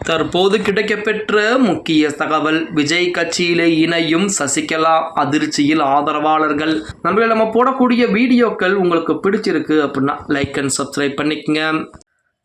தற்போது கிடைக்கப்பெற்ற முக்கிய தகவல், விஜய் கட்சியிலே இணையும் சசிகலா அதிர்ச்சியில் ஆதரவாளர்கள். நண்பர்களே, நம்ம போடக்கூடிய வீடியோக்கள் உங்களுக்கு பிடிச்சிருக்கு அப்படின்னா லைக் அண்ட் சப்ஸ்கிரைப் பண்ணிக்கங்க.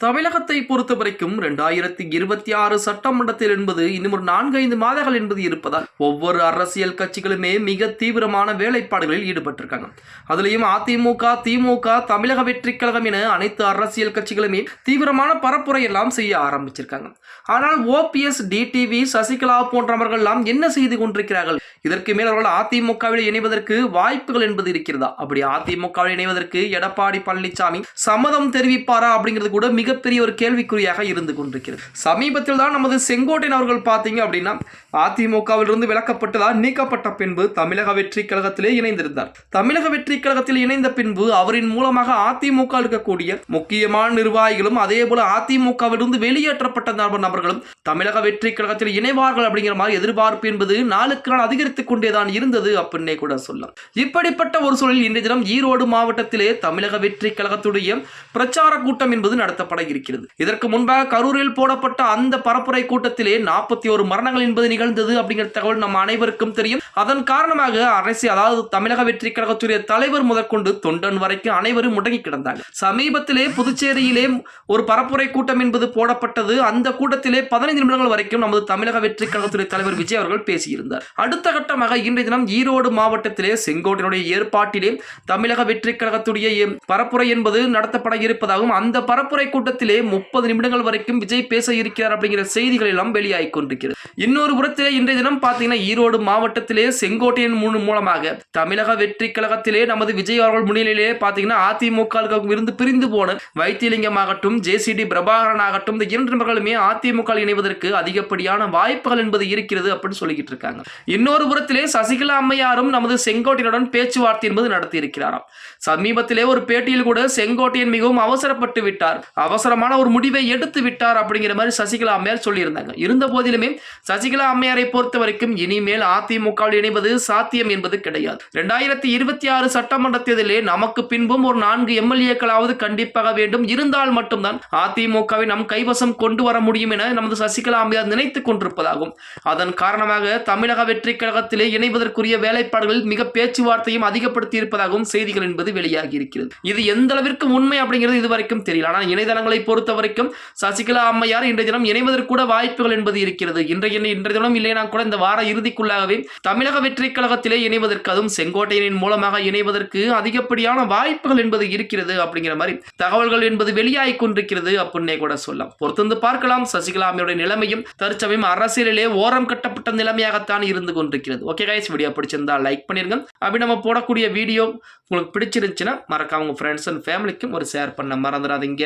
தமிழகத்தை பொறுத்த வரைக்கும் 2026 சட்டமன்றத்தில் என்பது இன்னும் ஒரு 4-5 மாதங்கள் என்பது இருப்பதால் ஒவ்வொரு அரசியல் கட்சிகளுமே மிக தீவிரமான வேலைப்பாடுகளில் ஈடுபட்டிருக்காங்க. அதுலேயும் அதிமுக, திமுக, தமிழக வெற்றி கழகம் என அனைத்து அரசியல் கட்சிகளுமே தீவிரமான பரப்புரை எல்லாம் செய்ய ஆரம்பிச்சிருக்காங்க. ஆனால் ஓபிஎஸ், டிடிவி, சசிகலா போன்றவர்கள் எல்லாம் என்ன செய்து கொண்டிருக்கிறார்கள்? இதற்கு மேல் அவர்கள் அதிமுகவில் இணைவதற்கு வாய்ப்புகள் என்பது இருக்கிறதா? அப்படி அதிமுகவில் இணைவதற்கு எடப்பாடி பழனிசாமி சம்மதம் தெரிவிப்பாரா அப்படிங்கிறது கூட மிகப்பெரிய ஒரு கேள்விக்குறியாக இருந்து கொண்டிருக்கிறது. சமீபத்தில் தான் நமது செங்கோட்டையன் அவர்கள் பார்த்தீங்க அப்படின்னா அதிமுகவில் இருந்து விலக்கப்பட்டதால் நீக்கப்பட்ட பின்பு தமிழக வெற்றி கழகத்திலே இணைந்திருந்தார். தமிழக வெற்றி கழகத்தில் இணைந்த பின்பு அவரின் மூலமாக அதிமுக இருக்கக்கூடிய முக்கியமான நிர்வாகிகளும் அதே போல அதிமுகவில் இருந்து வெளியேற்றப்பட்ட நபர்களும் தமிழக வெற்றி கழகத்தில் இணைவார்கள் அப்படிங்கிற மாதிரி எதிர்பார்ப்பு என்பது நாளுக்கு நாள் அதிகரித்துக் கொண்டேதான் இருந்தது அப்படின்னே கூட சொல்லலாம். இப்படிப்பட்ட ஒரு சூழலில் இன்றைய தினம் ஈரோடு மாவட்டத்திலே தமிழக வெற்றி கழகத்துடைய பிரச்சார கூட்டம் என்பது நடத்தப்பட இருக்கிறது. இதற்கு முன்பாக கரூரில் போடப்பட்ட அந்த பரப்புரை கூட்டத்திலே 41 மரணங்கள் என்பது நிகழ்ந்தது அப்படிங்கிற தகவல் நம்ம அனைவருக்கும் தெரியும். அதன் காரணமாக அரசியல், அதாவது தமிழக வெற்றி கழகத்துடைய தலைவர் முதற்கொண்டு தொண்டன் வரைக்கும் அனைவரும் முடங்கி கிடந்தாங்க. சமீபத்திலே புதுச்சேரியிலே ஒரு பரப்புரை கூட்டம் என்பது போடப்பட்டது. அந்த கூட்டத்திலே 15 நிமிடங்கள் வரைக்கும் நமது தமிழக வெற்றி கழகத்துடைய தலைவர் விஜய் அவர்கள் பேசியிருந்தார். அடுத்த கட்டமாக இன்றைய தினம் ஈரோடு மாவட்டத்திலே செங்கோட்டையினுடைய ஏற்பாட்டிலே தமிழக வெற்றி கழகத்துடைய பரப்புரை என்பது நடத்தப்பட இருப்பதாகவும் அந்த பரப்புரை கூட்டத்திலே 30 நிமிடங்கள் வரைக்கும் விஜய் பேச இருக்கிறார் அப்படிங்கிற செய்திகள் எல்லாம் வெளியாகி கொண்டிருக்கிறது. இன்னொரு புறத்திலே இன்றைய தினம் பார்த்தீங்கன்னா ஈரோடு மாவட்டத்திலே செங்கோட்டையின் மூலமாக தமிழக வெற்றி கழகத்திலே நமது விஜய் அவர்கள் முன்னிலையிலே பார்த்தீங்கன்னா அதிமுக இருந்து பிரிந்து போன வைத்தியலிங்கம் ஆகட்டும், ஜேசிடி பிரபாகரன் ஆகட்டும், இந்த 2 நபர்களுமே அதிமுக இணைவதற்கு அதிகப்படியான வாய்ப்புகள் என்பது இருக்கிறது அப்படின்னு சொல்லிக்கிட்டு இருக்காங்க. இன்னொரு புறத்திலே சசிகலா அம்மையாரும் நமது செங்கோட்டையனுடன் பேச்சுவார்த்தை என்பது நடத்தி இருக்கிறாராம். சமீபத்திலே ஒரு பேட்டியில் கூட செங்கோட்டையன் மிகவும் அவசரப்பட்டு விட்டார், அவசரமான ஒரு முடிவை எடுத்து விட்டார் அப்படிங்கிற மாதிரி சசிகலா அம்மையார் சொல்லியிருந்தாங்க. இருந்த போதிலுமே சசிகலா அம்மையாரை பொறுத்த வரைக்கும் இனிமேல் அதிமுகவில் இணைவது சாத்தியம் என்பது கிடையாது. 2026 சட்டமன்ற தேர்தலிலே நமக்கு பின்பும் ஒரு 4 எம்எல்ஏக்களாவது கண்டிப்பாக வேண்டும், இருந்தால் மட்டும்தான் அதிமுகவை நம் கைவசம் கொண்டு வர முடியும் என நமது சசிகலா அம்மையார் நினைத்துக் கொண்டிருப்பதாகும். அதன் காரணமாக தமிழக வெற்றி கழகத்திலே இணைவதற்குரிய வேலைப்பாடுகள் மிக பேச்சுவார்த்தையும் அதிகப்படுத்தி இருப்பதாகவும் செய்திகள் என்பது வெளியாகி இருக்கிறது. இது எந்த அளவிற்கு உண்மை அப்படிங்கிறது இதுவரைக்கும் தெரியல. ஆனால் இணையதளங்களை பொறுத்த வரைக்கும் சசிகலா அம்மையார் இன்றைய தினம் இணைவதற்கு கூட வாய்ப்புகள் என்பது இருக்கிறது. இன்றைய தினம் இல்லைனா கூட இந்த வார இறுதிக்குள்ளாகவே தமிழக வெற்றி கழகத்திலே இணைவதற்கு, அதுவும் செங்கோட்டையனின் மூலமாக இணைவதற்கு அதிகப்படியான வாய்ப்புகள் என்பது இருக்கிறது அப்படிங்கிற மாதிரி தகவல்கள் என்பது வெளியாகி கொண்டிருக்கிறது அப்படின்னே கூட சொல்லலாம். பொறுத்திருந்து பார்க்கலாம். சசிகலா அம்மையுடைய நிலைமையும் தற்சமயம் அரசியலிலே ஓரம் கட்டப்பட்ட நிலைமையாகத்தான் இருந்து கொண்டிருக்கிறது. ஓகே கைஸ், வீடியோ பிடிச்சிருந்தா லைக் பண்ணிருங்க. அப்படி நம்ம போடக்கூடிய வீடியோ உங்களுக்கு பிடிச்சிருந்துச்சுன்னா மறக்காம உங்க ஃப்ரெண்ட்ஸ் அண்ட் ஃபேமிலிக்கும் ஒரு ஷேர் பண்ண மறந்துடாதீங்க.